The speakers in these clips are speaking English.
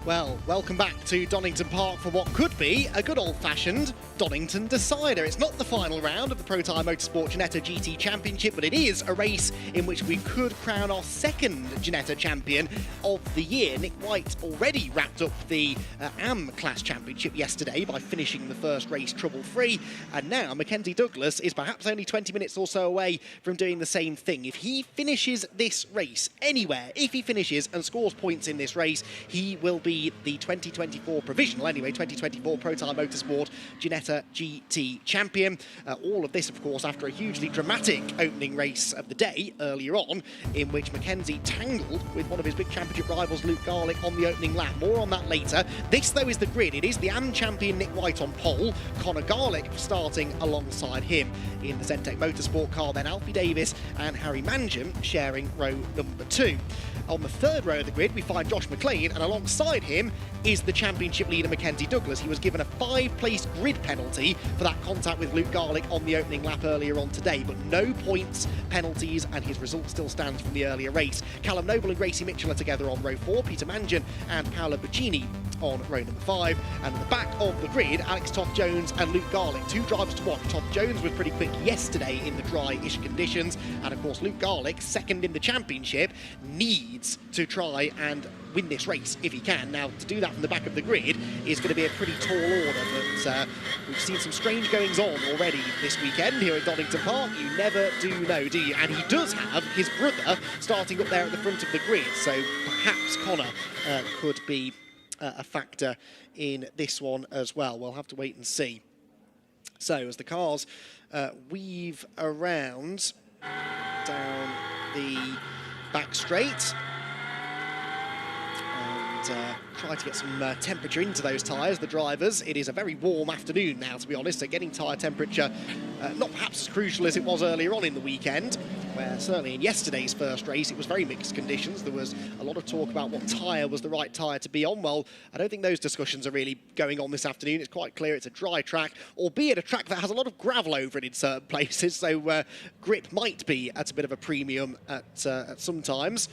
Well, welcome back to Donington Park for what could be a good old-fashioned Donington decider. It's not the final round of the Protyre Motorsport Ginetta GT Championship, but it is a race in which we could crown our second Ginetta champion of the year. Nick White already wrapped up the AM Class Championship yesterday by finishing the first race trouble-free, and now Mckenzie Douglas is perhaps only 20 minutes or so away from doing the same thing. If he finishes this race anywhere, if he finishes and scores points in this race, he will be the 2024 provisional, anyway, 2024 Protyre Motorsport Ginetta GT champion. All of this, of course, after a hugely dramatic opening race of the day earlier on, in which Mckenzie tangled with one of his big championship rivals, Luke Garlick, on the opening lap. More on that later. This, though, is the grid. It is the AM champion Nick White on pole, Connor Garlick starting alongside him in the Xentek Motorsport car, then Alfie Davis and Harry Mangum sharing row number 2. On the third row of the grid, we find Josh McLean, and alongside him is the championship leader, Mckenzie Douglas. He was given a 5-place grid penalty for that contact with Luke Garlick on the opening lap earlier on today, but no points, penalties, and his result still stands from the earlier race. Callum Noble and Gracie Mitchell are together on row 4, Peter Mangan and Paolo Buccini on row number 5, and at the back of the grid, Alex Toth-Jones and Luke Garlick, 2 drivers to watch. Toth-Jones was pretty quick yesterday in the dry-ish conditions, and of course Luke Garlick, second in the championship, needs to try and win this race if he can. Now, to do that from the back of the grid is going to be a pretty tall order, but we've seen some strange goings on already this weekend here at Donington Park. You never do know, do you? And he does have his brother starting up there at the front of the grid, so perhaps Connor could be a factor in this one as well. We'll have to wait and see. So, as the cars weave around down the back straight, try to get some temperature into those tyres, the drivers. It is a very warm afternoon now, to be honest, so getting tyre temperature not perhaps as crucial as it was earlier on in the weekend, where certainly in yesterday's first race it was very mixed conditions. There was a lot of talk about what tyre was the right tyre to be on. Well, I don't think those discussions are really going on this afternoon. It's quite clear it's a dry track, albeit a track that has a lot of gravel over it in certain places, so grip might be at a bit of a premium at some times.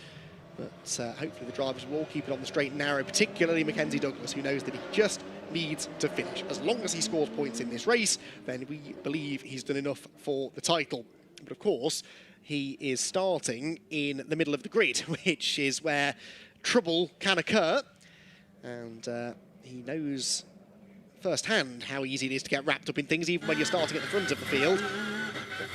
But hopefully the drivers will all keep it on the straight and narrow, particularly Mckenzie Douglas, who knows that he just needs to finish. As long as he scores points in this race, then we believe he's done enough for the title. But of course, he is starting in the middle of the grid, which is where trouble can occur. And he knows firsthand how easy it is to get wrapped up in things, even when you're starting at the front of the field.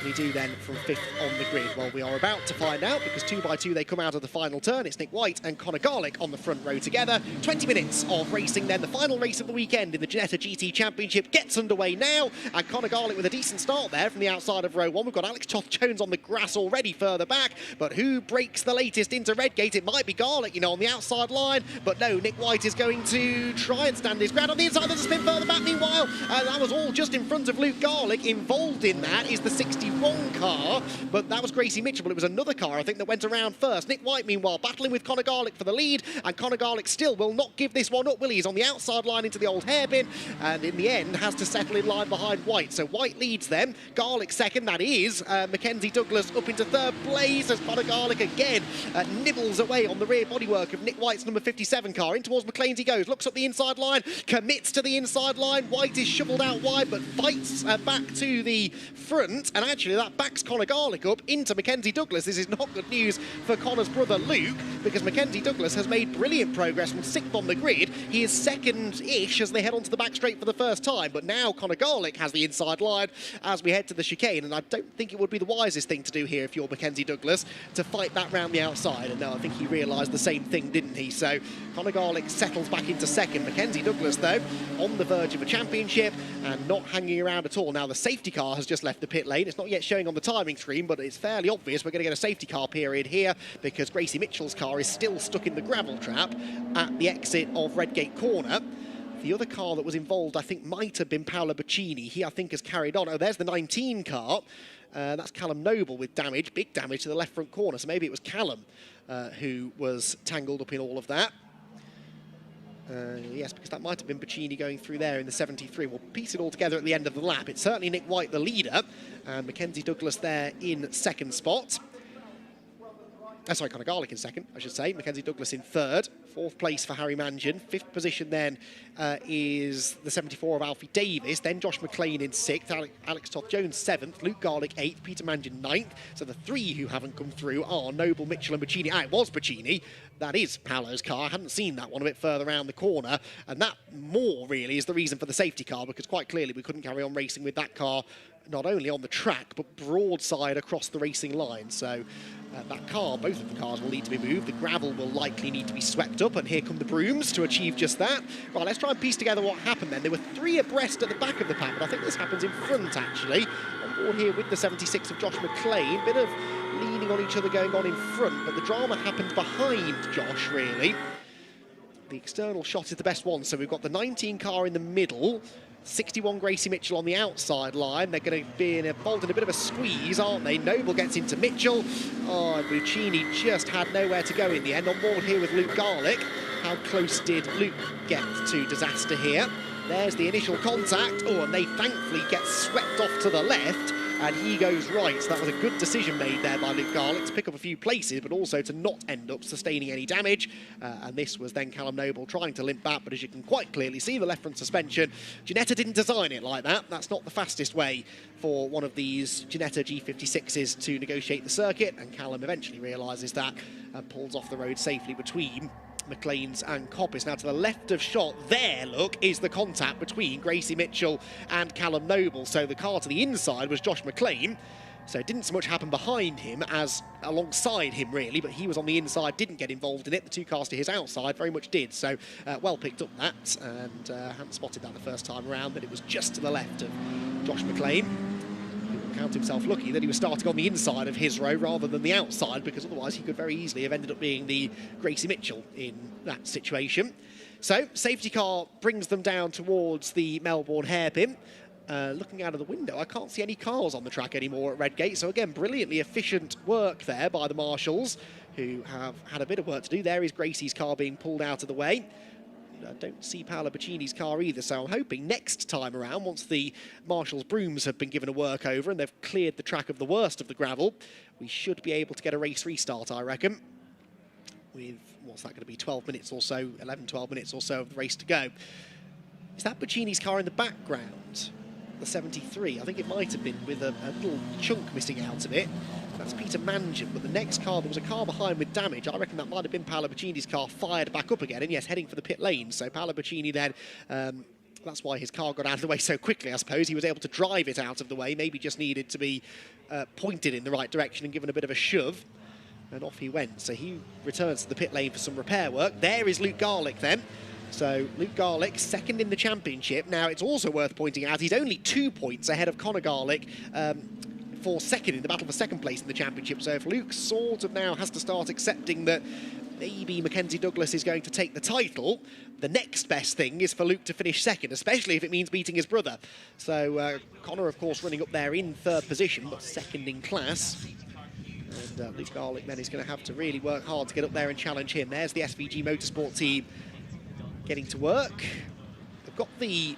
We do then from 5th on the grid. Well, we are about to find out, because 2 by 2 they come out of the final turn. It's Nick White and Connor Garlick on the front row together. 20 minutes of racing then. The final race of the weekend in the Ginetta GT Championship gets underway now, and Connor Garlick with a decent start there from the outside of row 1. We've got Alex Toth-Jones on the grass already further back, but who breaks the latest into Redgate? It might be Garlick, you know, on the outside line, but no, Nick White is going to try and stand his ground on the inside. There's a spin further back. Meanwhile, that was all just in front of Luke Garlick. Involved in that is the 61 car, but that was Gracie Mitchell, but it was another car, I think, that went around first. Nick White, meanwhile, battling with Connor Garlick for the lead, and Connor Garlick still will not give this one up, will he? He's on the outside line into the old hairpin, and in the end has to settle in line behind White. So White leads them, Garlick second, that is Mckenzie Douglas up into third place as Connor Garlick again nibbles away on the rear bodywork of Nick White's number 57 car. In towards McLean's he goes, looks up the inside line, commits to the inside line. White is shovelled out wide, but fights back to the front, and actually that backs Connor Garlick up into Mckenzie Douglas. This is not good news for Connor's brother Luke, because Mckenzie Douglas has made brilliant progress from 6th on the grid. He is second-ish as they head onto the back straight for the first time, but now Connor Garlick has the inside line as we head to the chicane, and I don't think it would be the wisest thing to do here if you're Mckenzie Douglas, to fight that round the outside, and no, I think he realised the same thing, didn't he? So Connor Garlick settles back into second. Mckenzie Douglas, though, on the verge of a championship and not hanging around at all. Now, the safety car has just left the pit lane. It's not yet showing on the timing screen, but it's fairly obvious we're going to get a safety car period here, because Gracie Mitchell's car is still stuck in the gravel trap at the exit of Redgate Corner. The other car that was involved, I think, might have been Paolo Buccini. He, I think, has carried on. Oh, there's the 19 car. That's Callum Noble with damage, big damage to the left front corner. So maybe it was Callum who was tangled up in all of that. Yes, because that might have been Buccini going through there in the 73. We'll piece it all together at the end of the lap. It's certainly Nick White, the leader, and Mckenzie Douglas there in second spot. Sorry, Conor Garlick in second, I should say. Mckenzie Douglas in third. Fourth place for Harry Mangion. Fifth position then is the 74 of Alfie Davis. Then Josh McLean in sixth. Alex Toth-Jones seventh. Luke Garlick eighth. Peter Mangion ninth. So the three who haven't come through are Noble, Mitchell and Bacchini. It was Bacchini. That is Paolo's car. I hadn't seen that one a bit further around the corner. And that more really is the reason for the safety car, because quite clearly we couldn't carry on racing with that car, not only on the track, but broadside across the racing line. So that car, both of the cars will need to be moved. The gravel will likely need to be swept up, and here come the brooms to achieve just that. Right, let's try and piece together what happened then. There were three abreast at the back of the pack, but I think this happens in front, actually. On board here with the 76 of Josh McLean. Bit of leaning on each other going on in front, but the drama happened behind Josh, really. The external shot is the best one, so we've got the 19 car in the middle, 61 Gracie Mitchell on the outside line. They're going to be involved in a bit of a squeeze, aren't they? Noble gets into Mitchell. Oh, and Bacchini just had nowhere to go in the end. On board here with Luke Garlick. How close did Luke get to disaster here? There's the initial contact. Oh, and they thankfully get swept off to the left, and he goes right. So that was a good decision made there by Luke Garlick to pick up a few places, but also to not end up sustaining any damage. And this was then Callum Noble trying to limp back, but as you can quite clearly see, the left front suspension, Ginetta didn't design it like that. That's not the fastest way for one of these Ginetta G56s to negotiate the circuit, and Callum eventually realises that and pulls off the road safely between McLean's and Coppice. Now to the left of shot there, look, is the contact between Gracie Mitchell and Callum Noble. So the car to the inside was Josh McLean. So it didn't so much happen behind him as alongside him, really, but he was on the inside, didn't get involved in it. The two cars to his outside very much did. So well picked up that, and hadn't spotted that the first time around, that it was just to the left of Josh McLean. Count himself lucky that he was starting on the inside of his row rather than the outside, because otherwise he could very easily have ended up being the Gracie Mitchell in that situation. So safety car brings them down towards the Melbourne hairpin. Looking out of the window, I can't see any cars on the track anymore at Redgate. So again, brilliantly efficient work there by the marshals, who have had a bit of work to do. There is Gracie's car being pulled out of the way. I don't see Paolo Bacchini's car either, so I'm hoping next time around, once the marshals' brooms have been given a work over and they've cleared the track of the worst of the gravel, we should be able to get a race restart, I reckon, with, what's that going to be, 12 minutes or so, 11, 12 minutes or so of the race to go. Is that Bacchini's car in the background? The 73, I think it might have been, with a little chunk missing out of it. That's Peter Mangion, but the next car, there was a car behind with damage. I reckon that might have been Paolo Bacchini's car fired back up again, and yes, heading for the pit lane. So Paolo Bacchini then, that's why his car got out of the way so quickly, I suppose. He was able to drive it out of the way, maybe just needed to be pointed in the right direction and given a bit of a shove. And off he went. So he returns to the pit lane for some repair work. There is Luke Garlick then. So Luke Garlick, second in the championship. Now, it's also worth pointing out he's only 2 points ahead of Conor Garlick for second in the battle for second place in the championship. So if Luke sort of now has to start accepting that maybe Mckenzie Douglas is going to take the title, the next best thing is for Luke to finish second, especially if it means beating his brother. So Conor, of course, running up there in third position, but second in class. And Luke Garlick then is going to have to really work hard to get up there and challenge him. There's the SVG Motorsport team getting to work. They've got the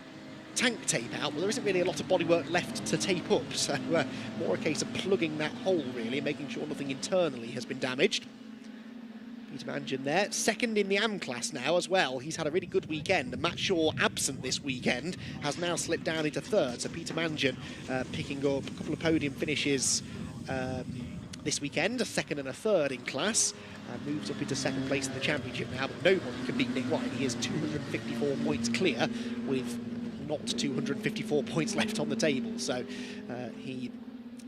tank tape out, but there isn't really a lot of bodywork left to tape up, so more a case of plugging that hole, really, and making sure nothing internally has been damaged. Peter Mangion there, second in the AM class now as well. He's had a really good weekend, and Matt Shaw, absent this weekend, has now slipped down into third, so Peter Mangion picking up a couple of podium finishes this weekend, a second and a third in class, and moves up into second place in the championship now, but nobody can beat Nick White. He is 254 points clear with not 254 points left on the table, so he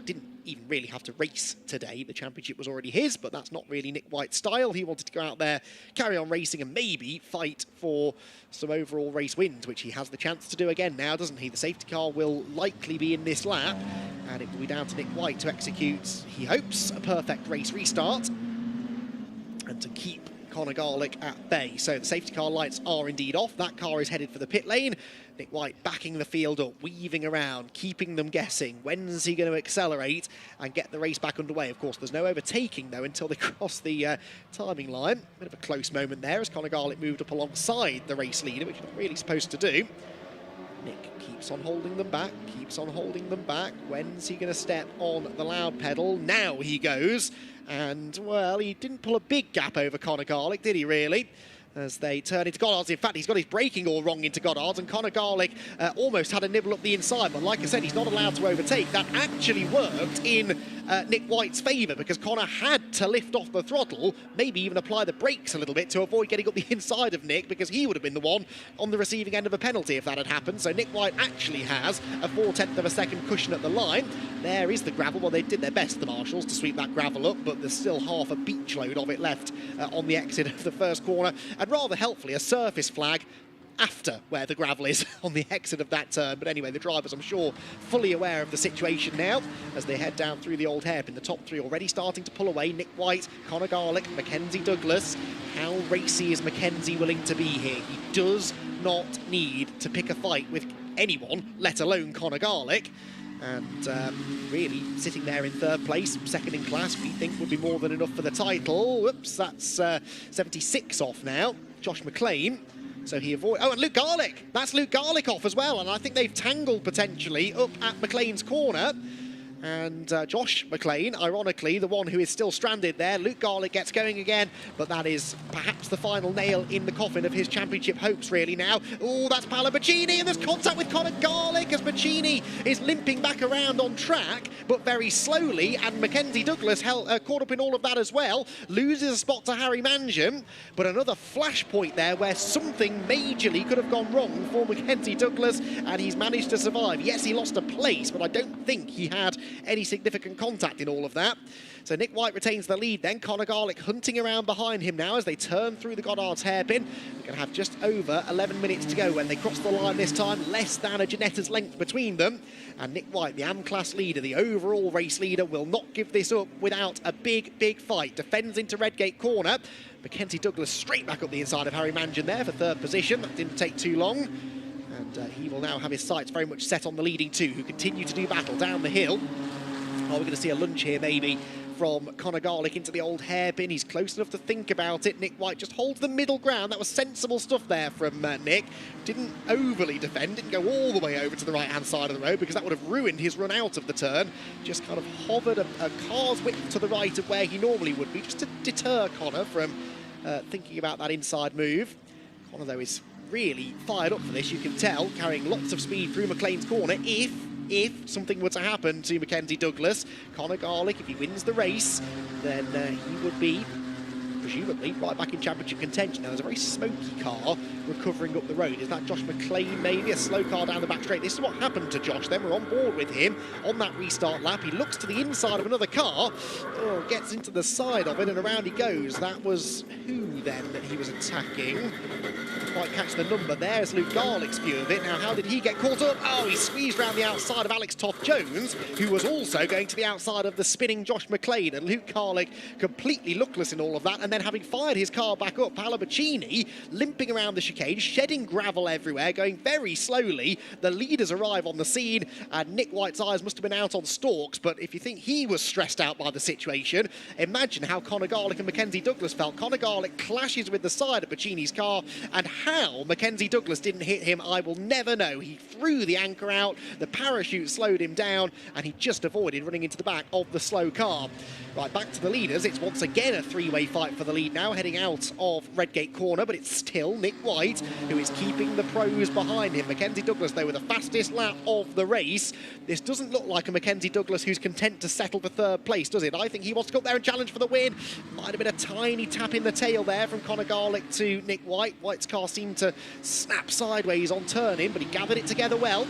didn't even really have to race today. The championship was already his, but that's not really Nick White's style. He wanted to go out there, carry on racing, and maybe fight for some overall race wins, which he has the chance to do again now, doesn't he? The safety car will likely be in this lap, and it will be down to Nick White to execute, he hopes, a perfect race restart and to keep Conor Garlick at bay. So the safety car lights are indeed off. That car is headed for the pit lane. Nick White backing the field up, weaving around, keeping them guessing. When's he going to accelerate and get the race back underway? Of course, there's no overtaking, though, until they cross the timing line. Bit of a close moment there as Conor Garlick moved up alongside the race leader, which you're not really supposed to do. Nick keeps on holding them back, keeps on holding them back. When's he going to step on the loud pedal? Now he goes. And, well, he didn't pull a big gap over Conor Garlick, did he really? As they turn into Goddard's. In fact, he's got his braking all wrong into Goddard's, and Conor Garlick almost had a nibble up the inside, but like I said, he's not allowed to overtake. That actually worked in Nick White's favour, because Conor had to lift off the throttle, maybe even apply the brakes a little bit to avoid getting up the inside of Nick, because he would have been the one on the receiving end of a penalty if that had happened. So Nick White actually has a 0.4 of a second cushion at the line. There is the gravel. Well, they did their best, the marshals, to sweep that gravel up, but there's still half a beach load of it left on the exit of the first corner. And rather helpfully, a surface flag after where the gravel is on the exit of that turn. But anyway, the drivers, I'm sure, fully aware of the situation now as they head down through the old hairpin. The top three already starting to pull away. Nick White, Conor Garlick, Mckenzie Douglas. How racy is Mckenzie willing to be here? He does not need to pick a fight with anyone, let alone Conor Garlick. And really sitting there in third place, second in class, we think would be more than enough for the title. Whoops, that's 76 off now. Josh McLean. So he avoids... Oh, and Luke Garlick! That's Luke Garlick off as well, and I think they've tangled potentially up at McLean's corner. And Josh McLean, ironically, the one who is still stranded there. Luke Garlick gets going again, but that is perhaps the final nail in the coffin of his championship hopes, really, now. Oh, that's Paolo Baccini, and there's contact with Conor Garlick as Baccini is limping back around on track, but very slowly, and Mckenzie Douglas caught up in all of that as well. Loses a spot to Harry Mangiam, but another flashpoint there where something majorly could have gone wrong for Mckenzie Douglas, and he's managed to survive. Yes, he lost a place, but I don't think he had any significant contact in all of that. So Nick White retains the lead then. Conor Garlick hunting around behind him now as they turn through the Goddard's hairpin. We're going to have just over 11 minutes to go when they cross the line this time. Less than a Ginetta's length between them. And Nick White, the AM-class leader, the overall race leader, will not give this up without a big, big fight. Defends into Redgate corner. Mckenzie Douglas straight back up the inside of Harry Mangiam there for third position. That didn't take too long. And he will now have his sights very much set on the leading two, who continue to do battle down the hill. Oh, we're going to see a lunge here, maybe, from Conor Garlick into the old hairpin. He's close enough to think about it. Nick White just holds the middle ground. That was sensible stuff there from Nick. Didn't overly defend, didn't go all the way over to the right-hand side of the road, because that would have ruined his run out of the turn. Just kind of hovered a car's width to the right of where he normally would be, just to deter Conor from thinking about that inside move. Conor, though, is really fired up for this, you can tell, carrying lots of speed through McLean's corner. If something were to happen to Mckenzie Douglas, Conor Garlick, if he wins the race, then he would be presumably right back in championship contention. Now, there's a very smoky car recovering up the road. Is that Josh McLean, maybe? A slow car down the back straight. This is what happened to Josh then. We're on board with him on that restart lap. He looks to the inside of another car, gets into the side of it, and around he goes. That was who then that he was attacking? Didn't quite catch the number. There's Luke Garlick's view of it. Now, how did he get caught up? Oh, he squeezed around the outside of Alex Toth-Jones, who was also going to the outside of the spinning Josh McLean, and Luke Garlick completely lookless in all of that. And then having fired his car back up, Paolo Baccini limping around the chicane, shedding gravel everywhere, going very slowly. The leaders arrive on the scene, and Nick White's eyes must have been out on stalks, but if you think he was stressed out by the situation, imagine how Conor Garlick and Mckenzie Douglas felt. Conor Garlick clashes with the side of Baccini's car, and how Mckenzie Douglas didn't hit him, I will never know. He threw the anchor out, the parachute slowed him down, and he just avoided running into the back of the slow car. Right, back to the leaders. It's once again a three-way fight for the lead now, heading out of Redgate corner, but it's still Nick White who is keeping the pros behind him. Mckenzie Douglas, though, with the fastest lap of the race. This doesn't look like a Mckenzie Douglas who's content to settle for third place, does it? I think he wants to go up there and challenge for the win. Might have been a tiny tap in the tail there from Conor Garlick to Nick White. White's car seemed to snap sideways on turning, but he gathered it together well.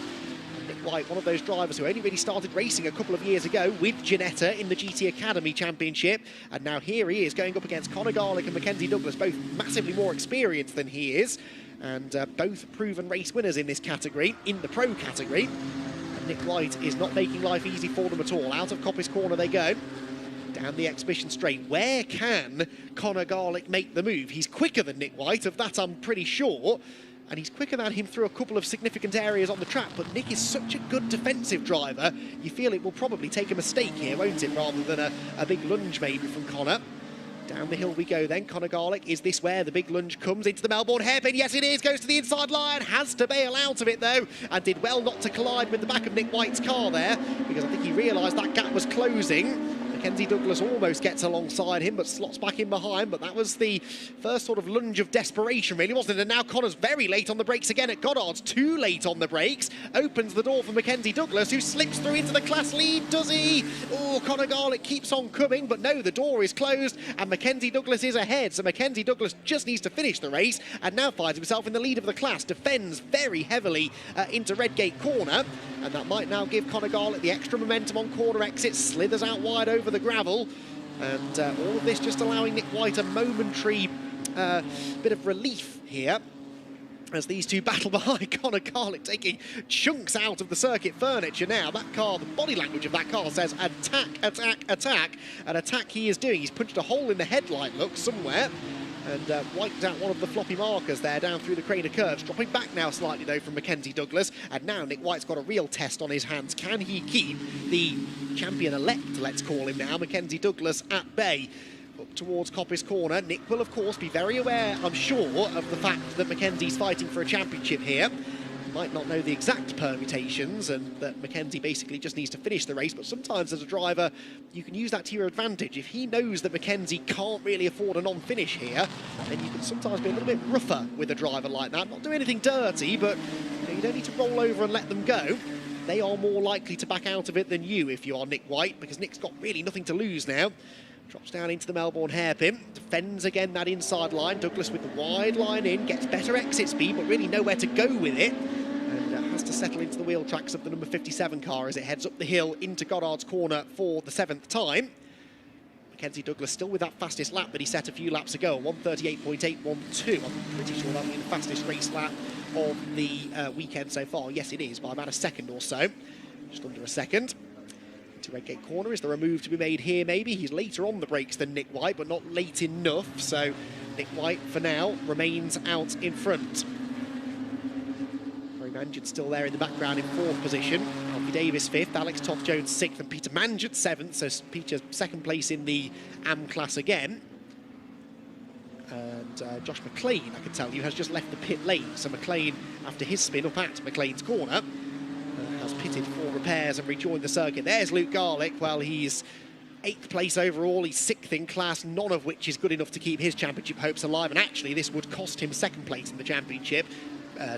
Nick White, one of those drivers who only really started racing a couple of years ago with Ginetta in the GT Academy Championship, and now here he is going up against Conor Garlick and Mckenzie Douglas, both massively more experienced than he is, and both proven race winners in this category, in the pro category. And Nick White is not making life easy for them at all. Out of Coppice corner they go, down the exhibition straight. Where can Conor Garlick make the move? He's quicker than Nick White, of that I'm pretty sure, and he's quicker than him through a couple of significant areas on the track, but Nick is such a good defensive driver, you feel it will probably take a mistake here, won't it, rather than a big lunge maybe from Conor. Down Down the hill we go then. Conor Garlick, is this where the big lunge comes into the Melbourne hairpin? Yes, it is. Goes to the inside line. Has to bail out of it, though, and did well not to collide with the back of Nick White's car there, because I think he realised that gap was closing. Mckenzie Douglas almost gets alongside him, but slots back in behind. But that was the first sort of lunge of desperation, really, wasn't it? And now Connor's very late on the brakes again at Goddard's. Too late on the brakes. Opens the door for Mckenzie Douglas, who slips through into the class lead, does he? Oh, Conor Garlick keeps on coming, but no, the door is closed, and Mckenzie Douglas is ahead. So Mckenzie Douglas just needs to finish the race, and now finds himself in the lead of the class. Defends very heavily into Redgate Corner, and that might now give Conor Garlick the extra momentum on corner exit. Slithers out wide over the gravel, and all of this just allowing Nick White a momentary bit of relief here as these two battle behind. Conor Garlick taking chunks out of the circuit furniture now. That car, the body language of that car says attack, attack, attack. An attack he is doing. He's punched a hole in the headlight, look, somewhere, and wiped out one of the floppy markers there down through the Craner curves. Dropping back now slightly, though, from Mckenzie Douglas, and now Nick White's got a real test on his hands. Can he keep the champion-elect, let's call him now, Mckenzie Douglas, at bay? Up towards Coppice Corner. Nick will, of course, be very aware, I'm sure, of the fact that Mckenzie's fighting for a championship here. He might not know the exact permutations, and that Mckenzie basically just needs to finish the race, but sometimes as a driver, you can use that to your advantage. If he knows that Mckenzie can't really afford a non-finish here, then you can sometimes be a little bit rougher with a driver like that. Not do anything dirty, but you don't need to roll over and let them go. They are more likely to back out of it than you if you are Nick White, because Nick's got really nothing to lose now. Drops down into the Melbourne hairpin, defends again that inside line. Douglas with the wide line in, gets better exit speed, but really nowhere to go with it. And has to settle into the wheel tracks of the number 57 car as it heads up the hill into Goddard's Corner for the 7th time. Mckenzie Douglas still with that fastest lap that he set a few laps ago, 1:38.812. I'm pretty sure that'll be the fastest race lap of the weekend so far. Yes, it is, by about a second or so. Just under a second. To Redgate Corner. Is there a move to be made here? Maybe. He's later on the brakes than Nick White, but not late enough, so Nick White for now remains out in front. Rory Manjard still there in the background in 4th position. Alfie Davis 5th, Alex Toth-Jones 6th, and Peter Manjard 7th, so Peter 2nd place in the AM class again. And Josh McLean, I can tell you, has just left the pit lane, so McLean, after his spin up at McLean's Corner, has pitted for repairs and rejoined the circuit. There's Luke Garlick. Well, he's 8th place overall. He's 6th in class, none of which is good enough to keep his championship hopes alive. And actually, this would cost him 2nd place in the championship,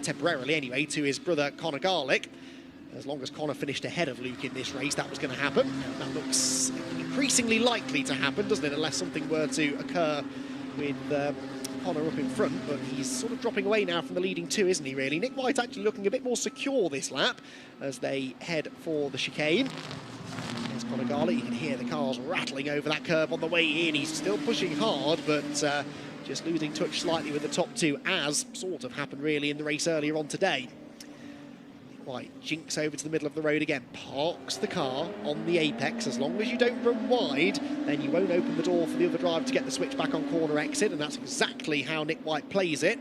temporarily anyway, to his brother Conor Garlick. As long as Conor finished ahead of Luke in this race, that was going to happen. That looks increasingly likely to happen, doesn't it? Unless something were to occur with Conor up in front, but he's sort of dropping away now from the leading two, isn't he, really? Nick White actually looking a bit more secure this lap as they head for the chicane. There's Conor Garlick. You can hear the cars rattling over that curve on the way in. He's still pushing hard, but just losing touch slightly with the top two, as sort of happened really in the race earlier on today. White jinks over to the middle of the road again, parks the car on the apex. As long as you don't run wide, then you won't open the door for the other driver to get the switch back on corner exit, and that's exactly how Nick White plays it.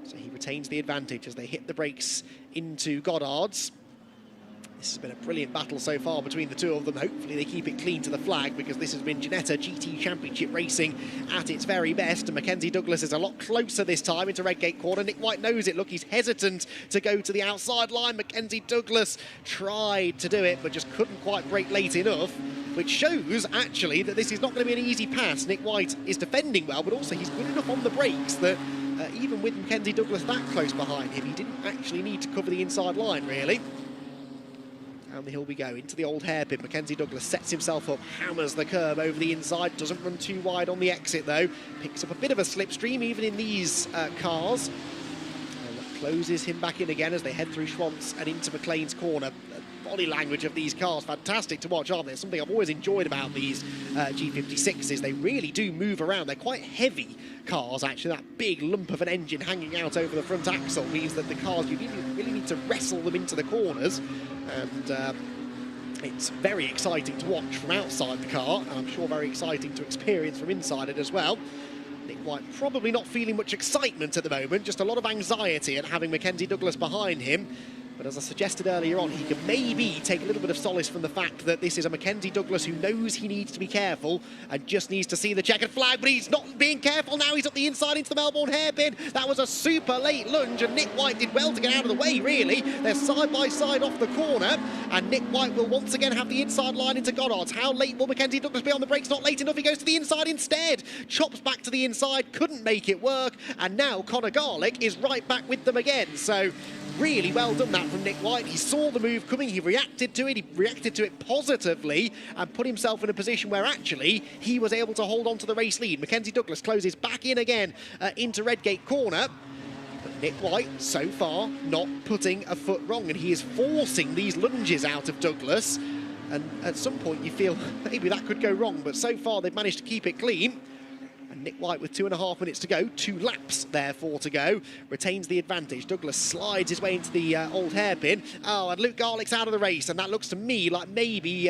So he retains the advantage as they hit the brakes into Goddard's. This has been a brilliant battle so far between the two of them. Hopefully they keep it clean to the flag, because this has been Ginetta GT Championship racing at its very best. And Mckenzie Douglas is a lot closer this time into Redgate Corner. Nick White knows it. Look, he's hesitant to go to the outside line. Mckenzie Douglas tried to do it, but just couldn't quite brake late enough, which shows, actually, that this is not going to be an easy pass. Nick White is defending well, but also he's good enough on the brakes that even with Mckenzie Douglas that close behind him, he didn't actually need to cover the inside line, really. Down the hill we go, into the old hairpin. Mckenzie Douglas sets himself up, hammers the curb over the inside, doesn't run too wide on the exit though. Picks up a bit of a slipstream even in these cars. And that closes him back in again as they head through Schwantz and into McLean's Corner. The body language of these cars, fantastic to watch, aren't they? It's something I've always enjoyed about these G56s. They really do move around. They're quite heavy cars, actually. That big lump of an engine hanging out over the front axle means that the cars, you really need to wrestle them into the corners. And it's very exciting to watch from outside the car, and I'm sure very exciting to experience from inside it as well. Nick White probably not feeling much excitement at the moment, just a lot of anxiety at having Mckenzie Douglas behind him. But as I suggested earlier on, he can maybe take a little bit of solace from the fact that this is a Mckenzie Douglas who knows he needs to be careful and just needs to see the checkered flag, but he's not being careful now. He's up the inside into the Melbourne hairpin. That was a super late lunge, and Nick White did well to get out of the way, really. They're side by side off the corner, and Nick White will once again have the inside line into Goddard's. How late will Mckenzie Douglas be on the brakes? Not late enough. He goes to the inside instead. Chops back to the inside, couldn't make it work, and now Conor Garlick is right back with them again. So really well done that from Nick White. He saw the move coming, he reacted to it positively and put himself in a position where actually he was able to hold on to the race lead. Mckenzie Douglas closes back in again into Redgate corner. But Nick White, so far, not putting a foot wrong, and he is forcing these lunges out of Douglas. And at some point you feel maybe that could go wrong, but so far they've managed to keep it clean. Nick White with 2.5 minutes to go, 2 laps therefore to go, retains the advantage. Douglas slides his way into the old hairpin. Oh, and Luke Garlick's out of the race, and that looks to me like maybe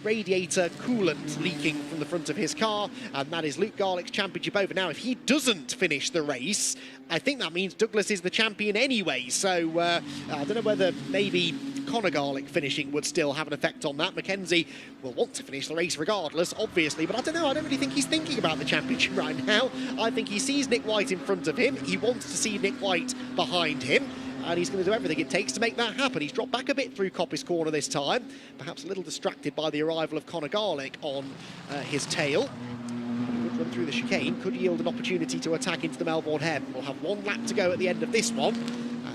radiator coolant leaking from the front of his car, and that is Luke Garlick's championship over. Now, if he doesn't finish the race, I think that means Douglas is the champion anyway, so I don't know whether maybe Conor Garlick finishing would still have an effect on that. Mckenzie will want to finish the race regardless, obviously, but I don't know, I don't really think he's thinking about the championship right now. I think he sees Nick White in front of him, he wants to see Nick White behind him, and he's going to do everything it takes to make that happen. He's dropped back a bit through Coppice corner this time, perhaps a little distracted by the arrival of Conor Garlick on his tail. Good run through the chicane, could yield an opportunity to attack into the Melbourne hairpin. We'll have 1 lap to go at the end of this one.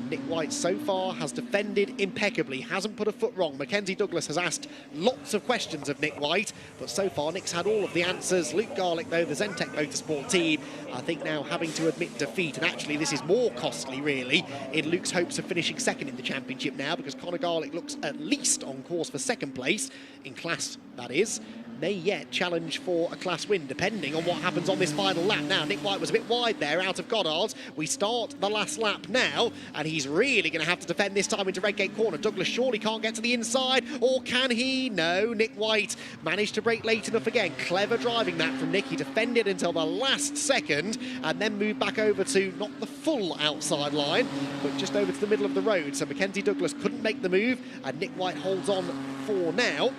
Nick White so far has defended impeccably, hasn't put a foot wrong. Mckenzie Douglas has asked lots of questions of Nick White, but so far Nick's had all of the answers. Luke Garlick, though, the Xentek Motorsport team, I think now having to admit defeat, and actually this is more costly, really, in Luke's hopes of finishing second in the championship now, because Conor Garlick looks at least on course for second place, in class, that is. May yet challenge for a class win, depending on what happens on this final lap. Now, Nick White was a bit wide there, out of Goddard's. We start the last lap now, and he's really going to have to defend this time into Redgate corner. Douglas surely can't get to the inside, or can he? No, Nick White managed to brake late enough again. Clever driving that from Nick. He defended until the last second, and then moved back over to not the full outside line, but just over to the middle of the road. So Mckenzie Douglas couldn't make the move, and Nick White holds on for now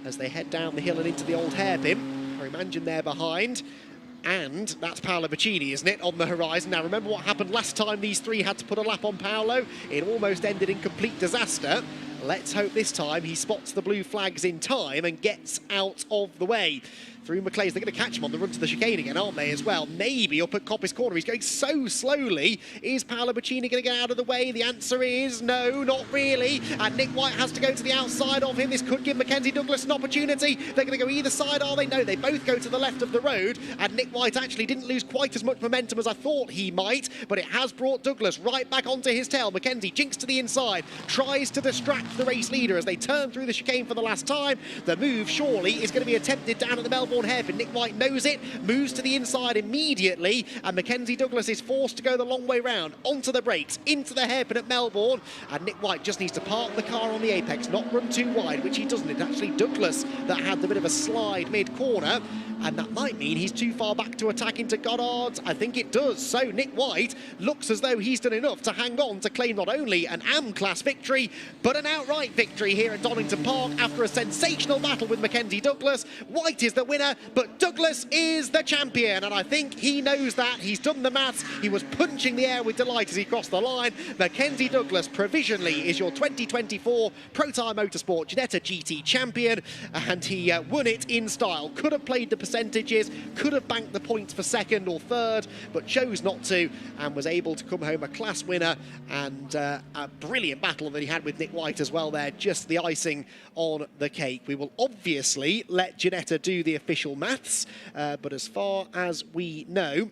as they head down the hill and into the old hairpin. Harry Mangian there behind. And that's Paolo Baccini, isn't it, on the horizon. Now, remember what happened last time these three had to put a lap on Paolo? It almost ended in complete disaster. Let's hope this time he spots the blue flags in time and gets out of the way. Through Macleay's, they're going to catch him on the run to the chicane again, aren't they, as well? Maybe up at Coppice corner. He's going so slowly. Is Paolo Baccini going to get out of the way? The answer is no, not really. And Nick White has to go to the outside of him. This could give Mckenzie Douglas an opportunity. They're going to go either side, are they? No, they both go to the left of the road. And Nick White actually didn't lose quite as much momentum as I thought he might, but it has brought Douglas right back onto his tail. Mckenzie jinks to the inside, tries to distract the race leader as they turn through the chicane for the last time. The move, surely, is going to be attempted down at the Melbourne hairpin. Nick White knows it, moves to the inside immediately, and Mckenzie Douglas is forced to go the long way round, onto the brakes, into the hairpin at Melbourne, and Nick White just needs to park the car on the apex, not run too wide, which he doesn't. It's actually Douglas that had the bit of a slide mid-corner, and that might mean he's too far back to attack into Goddard's. I think it does. So Nick White looks as though he's done enough to hang on to claim not only an AM-class victory, but an outright victory here at Donington Park after a sensational battle with Mckenzie Douglas. White is the winner, but Douglas is the champion, and I think he knows that. He's done the maths. He was punching the air with delight as he crossed the line. Mckenzie Douglas provisionally is your 2024 Protyre Motorsport Ginetta GT champion, and he won it in style. Could have played the percentages, could have banked the points for second or third, but chose not to, and was able to come home a class winner, and a brilliant battle that he had with Nick White as well there, just the icing on the cake. We will obviously let Ginetta do the official maths, but as far as we know,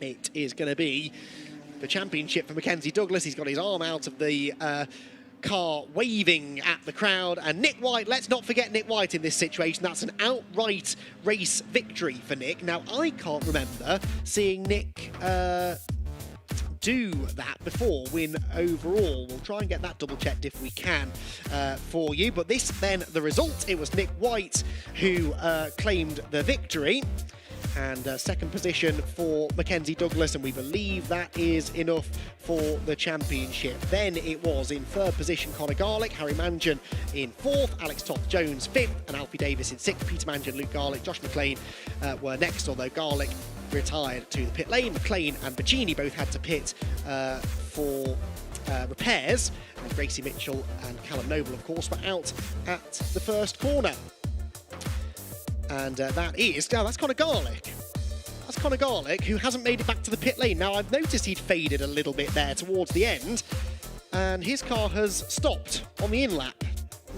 it is going to be the championship for Mckenzie Douglas. He's got his arm out of the car waving at the crowd, and Nick White, let's not forget Nick White in this situation. That's an outright race victory for Nick. Now, I can't remember seeing Nick do that before, win overall. We'll try and get that double checked if we can for you, but this then the result, it was Nick White who claimed the victory. and second position for Mckenzie Douglas, and we believe that is enough for the championship. Then it was in third position Conor Garlick, Harry Mangan in fourth, Alex Toth-Jones fifth, and Alfie Davis in sixth. Peter Mangan, Luke Garlick, Josh McLean were next, although Garlick retired to the pit lane. McLean and Bacini both had to pit for repairs, and Gracie Mitchell and Callum Noble, of course, were out at the first corner. And that's Conor Garlick. That's Conor Garlick, who hasn't made it back to the pit lane. Now, I've noticed he'd faded a little bit there towards the end, and his car has stopped on the in-lap.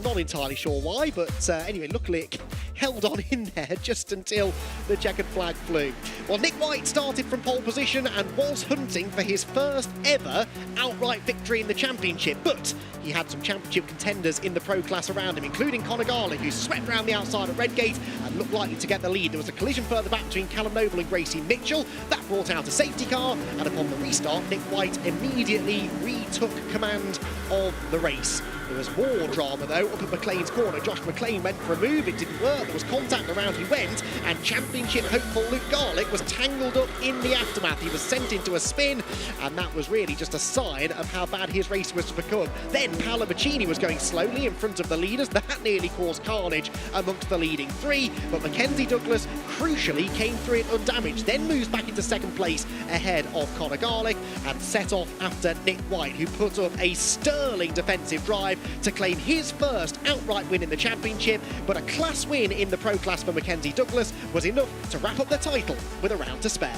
Not entirely sure why, but anyway, luckily it held on in there just until the checkered flag flew. Well, Nick White started from pole position and was hunting for his first ever outright victory in the championship, but he had some championship contenders in the pro class around him, including Conor Garlick, who swept round the outside of Redgate and looked likely to get the lead. There was a collision further back between Callum Noble and Gracie Mitchell. That brought out a safety car, and upon the restart, Nick White immediately retook command of the race. There was more drama, though, up at McLean's corner. Josh McLean went for a move, it didn't work, there was contact, around he went, and championship hopeful Luke Garlick was tangled up in the aftermath. He was sent into a spin, and that was really just a sign of how bad his race was to become. Then Paolo Bacini was going slowly in front of the leaders. That nearly caused carnage amongst the leading three, but Mckenzie Douglas crucially came through it undamaged, then moves back into second place ahead of Conor Garlick and set off after Nick White, who put up a sterling defensive drive to claim his first outright win in the championship, but a class win in the pro class for Mckenzie Douglas was enough to wrap up the title with a round to spare.